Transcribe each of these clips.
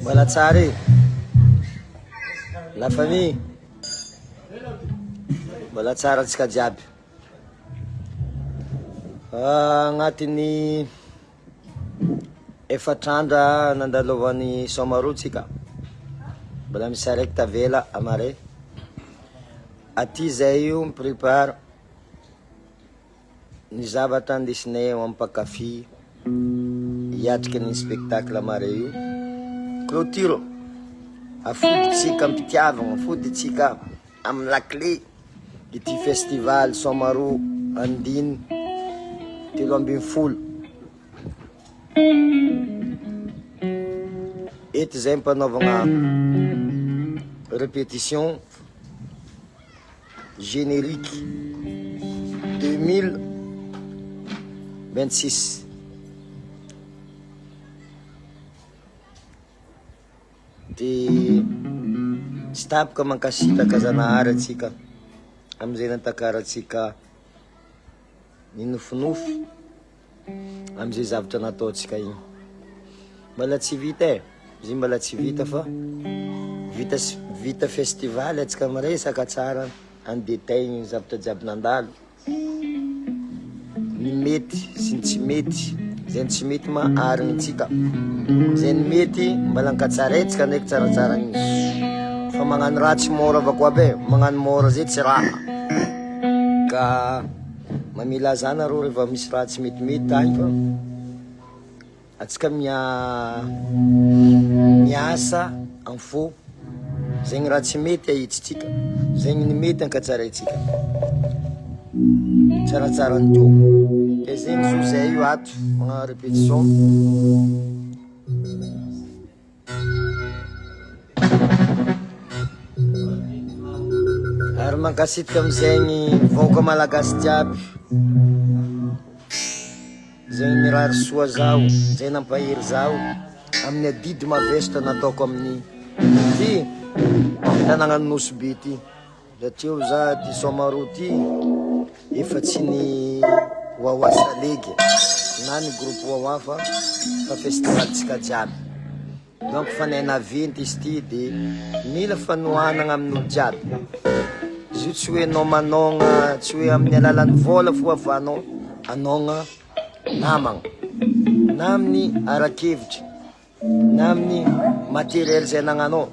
Mbola tsara e, la famille, mbola tsara antsika jiaby. Agnatin'ny efatr'andra nandalovan'ny somarotsika, mbola misy araiky tavela amare. Aty zay io miprépare ny zavatra andesinay ampakafy hiatrika ny spectacle amare io. Clôture, afoditsika ampitiavagna, afoditsika amin'ny lakle ity festival somaro andiny 17. Eto zay mpanaovagna répétition générique 2026. De tsy tapaka mankasitraka zanahary atsika amizay nantakaratsika ny nofinofy amizay zavatra nataotsika igny. Mbola tsy vita e, izy mbola tsy vita fa vita festival atsika miresaka tsara en détail ny zavatra jiaby nandalo, ny mety sy ny tsy mety, zay ny tsy mety maharigny tsika, zay ny mety mbola ankatsaraitsika ndraiky tsaratsara igny. Fa magnano raha tsy mora avako aby, magnano mora zay tsy raha, ka mamila zana rô rehefa misy raha tsy metimety agny fa atsika miasa en faux. Zegny raha tsy mety ahitsitsika, zegny ny mety ankatsaraitsika tsaratsara ny teo. De zegny zo zay io ato magnano répétition. Ary mankasitraka amizegny vahoaka malagasy jiaby, zegny mirary soa zao, zay nampahery zao amin'ny adidy mavesatra nataoko amin'ny ty tanàgna Nosy ty. Satria za ty somaro ty efa tsy ny WAWA SALEGY na ny groupe WAWA fa festival tsika jiaby. Donc fanay naventy izy ty de mila fanohanagna amin'olo jiaby. Izy io tsy hoe anao manogna, tsy hoe amin'ny alalan'ny vola fo avanao anogna namagna, na amin'ny arakevitry, na amin'ny matériel zay anagnanao,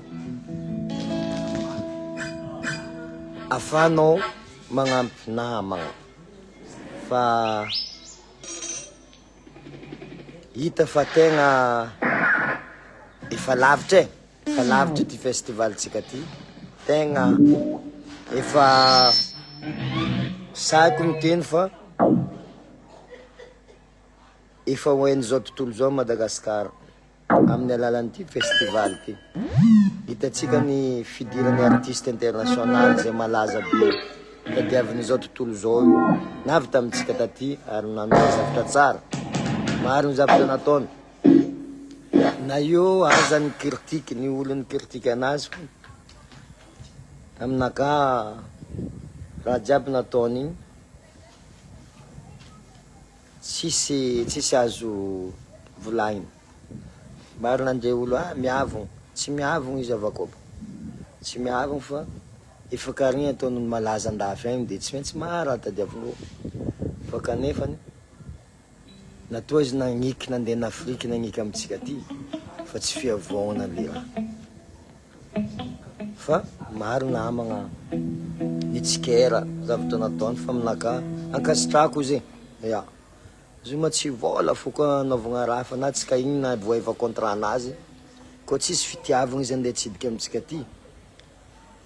afanao magnampy namagna. Fa hita fa tegna efa lavitra e, efa lavitra ty festival tsika ty, tegna efa saiko miteny fa efa hoen'ny zao tontolo zao Madagasikara amin'ny alalan'ity festival ty. Hitatsika ny fidiran'ny artiste international zay malaza be tadiavin'izao tontolo zao io, navy tamitsika taty ary nanao zavatra tsara, maro ny zavatra nataony. Na io aza ny critique, ny olo ny critique anazy, aminaka raha jiaby nataony igny tsisy azo volagny. Maro nandre olo miavogno, tsy miavogno izy avako, tsy miavogno fa efa karigny ataony malaza andafy agny de tsy maintsy maharaha tadiavin'olo. Fa kanefany natoa izy nagniky nandeha n'Afrika nagniky amitsika ty, fa tsy fiavoagna le raha. Fa maro namagna nitsikera zavatra nataony fa aminaka ankasitrako izy ya. Izy ma tsy vola foko anaovagna raha fa na tsika igny na voaeva contrat anazy, koa tsisy fitiavagna izy andeha tsidika amitsika ty,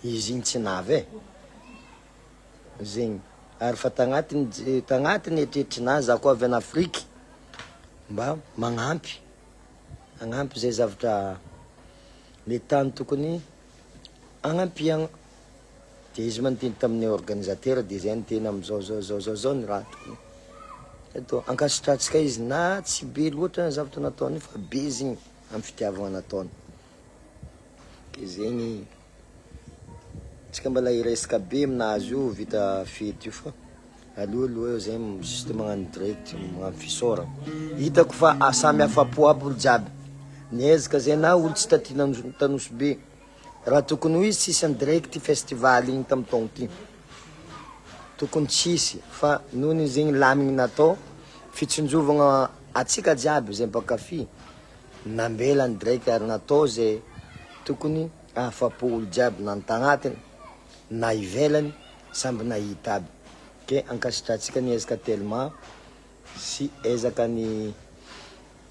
izy igny tsy navy e. Zegny. Ary fa tagnatiny eritreritrin'azy za koa avy an'Afrika mba magnampy zay zavatra le tany tokony agnapiagna. De izy manteny tamin'ny organisateur de zay niteny amizao ny raha tokony atao. Ankasitratsika izy na tsy be loatra zavatra nataony fa be izy igny amin'ny fitiavagna nataony. Ke zegny tsika mbola iresaka be aminazy io vita fety io fa Aloha zay juste magnano direct magnano fisaorana. Hitako fa samy afapo aby olo jiaby. Niezaka zay na olo tsy tatiana Tanoso be. Raha tokony ho izy tsisy en direct festival igny tamin'ny taona ty. Tokony tsisy fa nohony zegny lamigny natao fitsinjovagna atsika jiaby zay mpakafy. Nambela ny direct ary natao zay tokony afapo olo jiaby na antagnatiny na ivelany samby nahita aby. Ke ankasitratsika niezaka tellement sy ezaka ny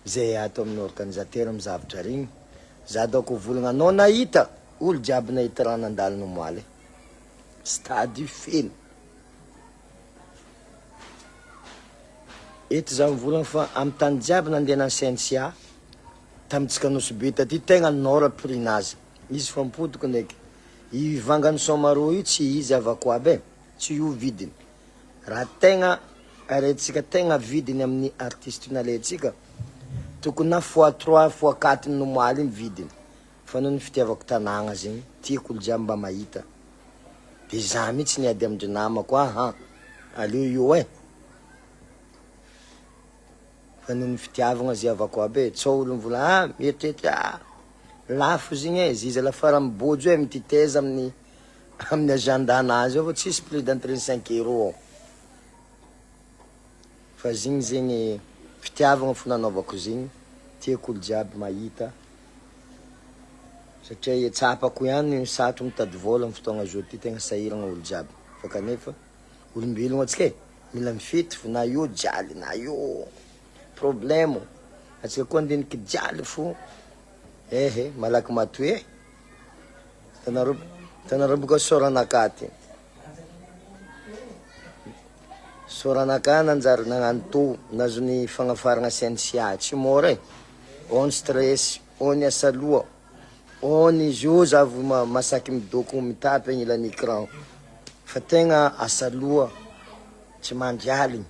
zay ato amin'ny organisateur amin'ny zavatra regny. Za daoko volagna anao nahita olo jiaby nahita raha nandalo nomoaly stade feno. Eto za mivolagna fa amin'ny tany jiaby nandeha na SHENSEEA tamitsika Nosy taty tegna nora prix-nazy. Izy fampodiko ndraiky ivangany somaro io tsy izy avako aby tsy io vidiny. Raha tegna aretintsika tegna vidiny amin'ny artiste naletsika tokony na x3 x4 nomoaly iny vidiny. Fa noho ny fitiavako tanàgna zegny tiako olo jiaby mba mahita. De za mihitsy niady amindry namako aleo io fa noho ny fitiavagna zay avako aby tsao olo mivola mieritreritry lafo zegny ziza lafara mibojo mititeza amin'ny agenda anazy ao fa tsisy plus d'35 €. Fa zegny zegny fitiavagna fo nanaovako zegny tiako olo jiaby mahita satria tsapako ihany satro mitady vola amin'ny fotoagna zao ty tegna sahiragna olo jiaby. Fa kanefa olombelogna atsika mila mifety fo na io jaly na io problemo atsika koa andiniky jaly fo malaky matoe tanaroboko soranaka ty soranaka nanjary nagnano to nazony fagnafaragna SHENSEEA tsy mora on stress on asaloa on izy io za vo masaky midoko mitapy agny ilany écran fa tegna asaloa tsy mandrialigny.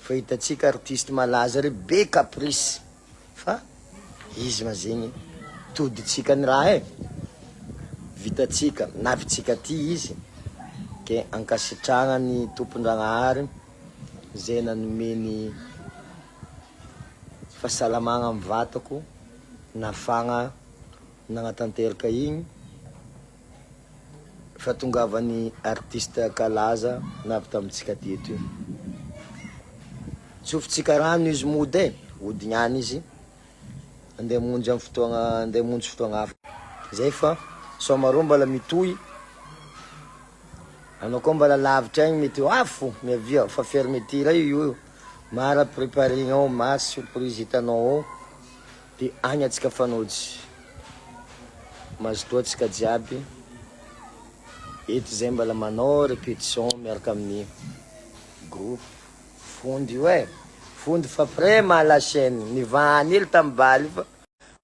Fa hitatsika artiste malaza re be caprice fa izy ma zegny toditsika ny raha vitatsika navitsika ty izy ke ankasitragna ny tompon-dragnahary zay nanomeny fahasalamagna amin'ny vatako nafagna nagnatanteraka igny fatongavany artiste kalaza navy tamitsika teto io. Tsofitsika rano izy mody odignany izy andeha monjy amin'ny fotoagna andeha monjy fotoagna hafa zay fa somaro mbala mitohy anao koa mbala lavitra agny mety afo miavia fa fermeture io mara préparegnao mara surprise hitanao ao de agny atsika fanozy mazotoa atsika jiaby eto zay mbala manao répétition miaraka amin'ny groupe fondy io fondy fa près la chaîne nivany hely tamy baly fa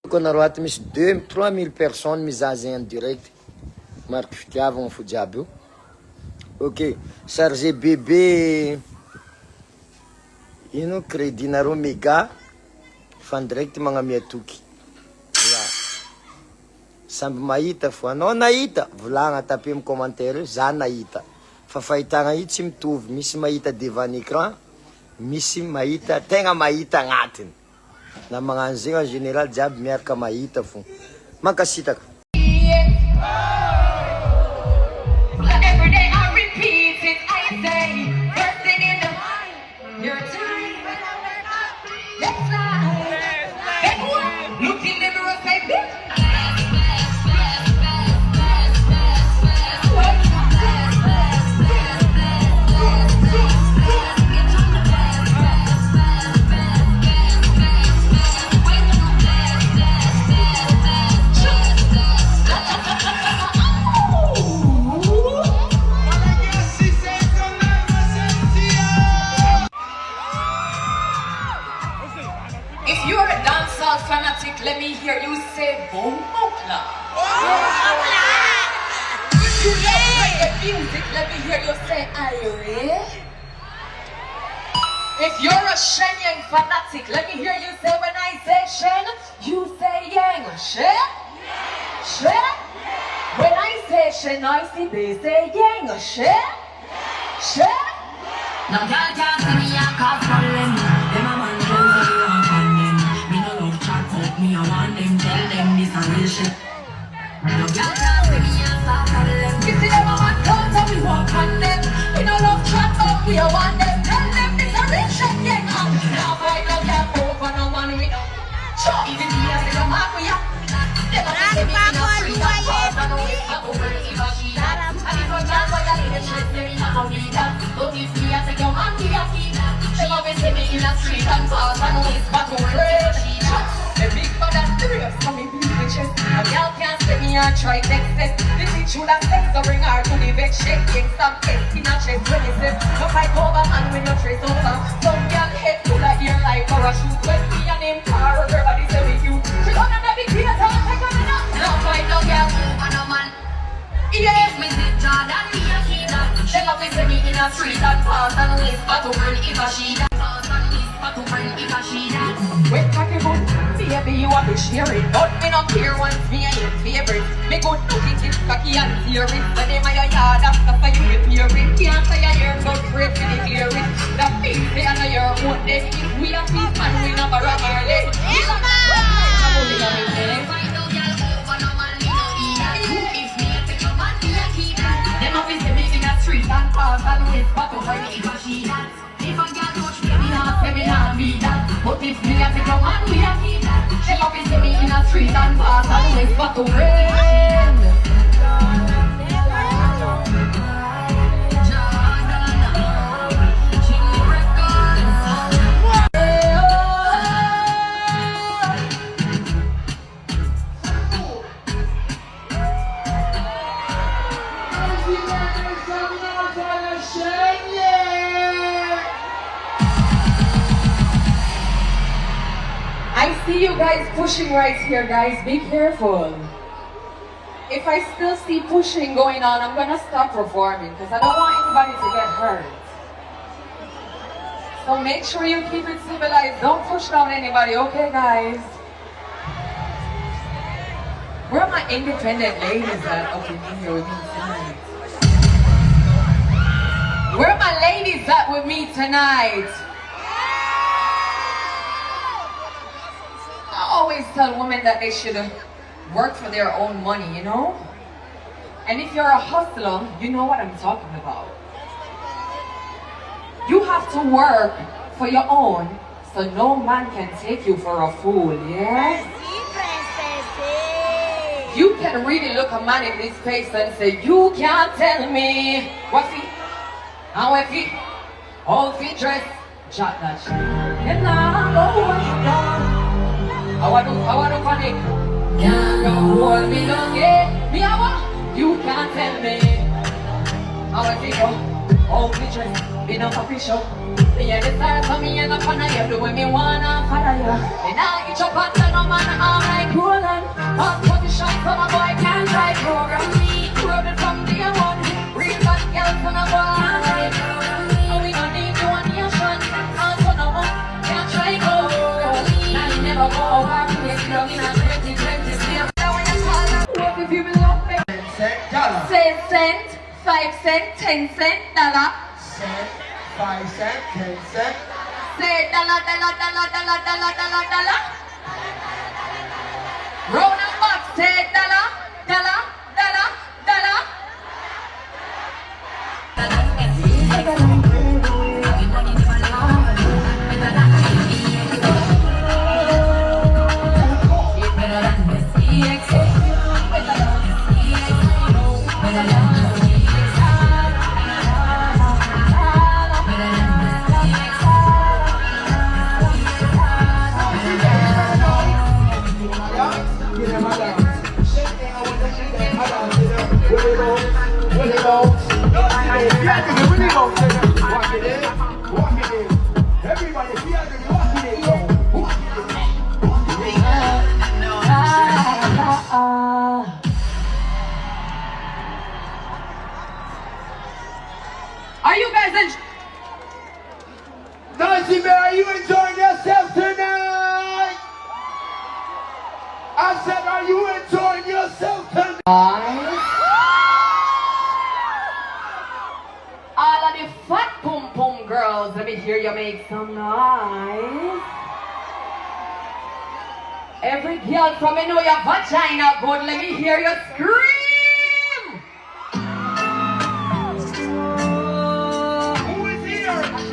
ko nareo ato misy 2-3 000 personnes mizaha zegny en direct mariky fitiavagna fo jiaby io. Ok chargé bébé ino crédit nareo méga fa direct magnamia toky samby mahita fo anao nahita volagna tapé amin'ny commentaire za nahita fa fahitagna io tsy mitovy misy mahita devant écran misy mahita tegna mahita agnatiny na magnano zegny en général jiaby miaraka mahita fo mankasitaka. Let me hear you say Bomokla. If you love reggae music, let me hear you say Ayore. If you're a Shenyang fanatic, let me hear you say when I say Shen, you say Yang. Shen? Shen? When I say Shen, I see they say Yang. Shen? Shen? No girl can't see me and cause problem. Them a man them say me want on them. Me no love chat up, me a want them. Tell them this a real shit. No girl can't see me and start problem. You see them a man talk so we walk on them. We no love chat up, we a want them. Tell them this a real shit. Yeah, now fight no girl over no man we know. Sure, even me a say no man we a. Them a say me in a street and pass and we a over if a she that. And if a girl boy a little shit, them in a go be that. But if me a say your man we a keep. Them a say me in a street and pass and we a go red. The big bad and serious, so me beat the chest. A girl can't say me and try next step. The teach you that sex, so bring her to the vet. Shaking some case in a chest when he says no fight over man with no trace over. Some girl head full of ear like parachute. When me and him car, everybody say we cute. She gonna be creator, take on it up. No fight no girl over no man. Yeah, me say Jordan, me a kid that. Them a say me in a street and pass and whisper to burn if a she that. Pass and whisper to burn if a she that. Wait, cocky good, baby, you want to share it. But me no care once me and your favorite. Me good look it, it's cocky and tear it. When them a your yard, after so you repair it. Can't say a year, but pray for the clear it. That feel say I know your own day. If we a peace man, we no borrow our leg. If I know y'all over no man, me no eat that. If me a take a man, me a keep that. Them a be say me in a street and pass and whisper to burn if a she that. If a girl touch me, me nah say me nah be that. But if me a take your man, we a keep that. She a be say me in a street and pass and whisper to rain. I see you guys pushing right here, guys. Be careful. If I still see pushing going on, I'm gonna stop performing because I don't want anybody to get hurt. So make sure you keep it civilized. Don't push down anybody, okay, guys? Where are my independent ladies at? Okay, be here with me tonight. Where are my ladies at with me tonight? I always tell women that they should work for their own money, you know? And if you're a hustler, you know what I'm talking about. You have to work for your own, so no man can take you for a fool, yeah? You can really look a man in his face and say, you can't tell me what he, how if he, all if he dress, jot that shit. And now, oh, what you done? I want to panic. Can't go hold me down, yeah. Me, I want, you can't tell me how I feel. Oh, pictures, be no coffee shop. Me and the stars for me and the fun of you. Do what me wanna follow you. And I eat your pants and no man, I'm like rolling. Hot position, so my boy can't try program me. Rubbing from day one. Real bad girls on a boy. And we don't need you on your shot. And so no one can't try go. Never go over to this long in a 2020 still. What if you belong me? Say cent, 5 cent, 10 cent, dollar. Cent, 5 cent, 10 cent. Say dollar, dollar, dollar, dollar, dollar, dollar, dollar. Round and back, say dollar, dollar, dollar, dollar. Are you guys Nancy Bear, are you enjoying yourself tonight? I said, are you enjoying yourself tonight? all of the fat pum pum girls? girls, let me hear you make some noise. Every girl from me know your vagina good, let me hear you scream. Who is here?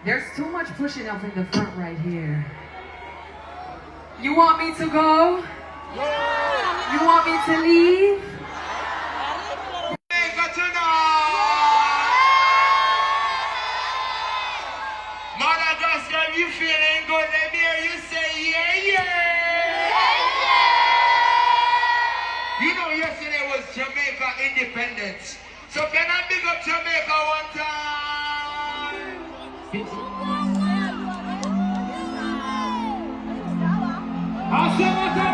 There's too much pushing up in the front right here. You want me to go? You want me to leave? Jamaica tonight. Madagascar, you feeling good? Let me hear you say yeah, yeah. You know yesterday was Jamaica independence. So can I big up Jamaica one time? Awesome.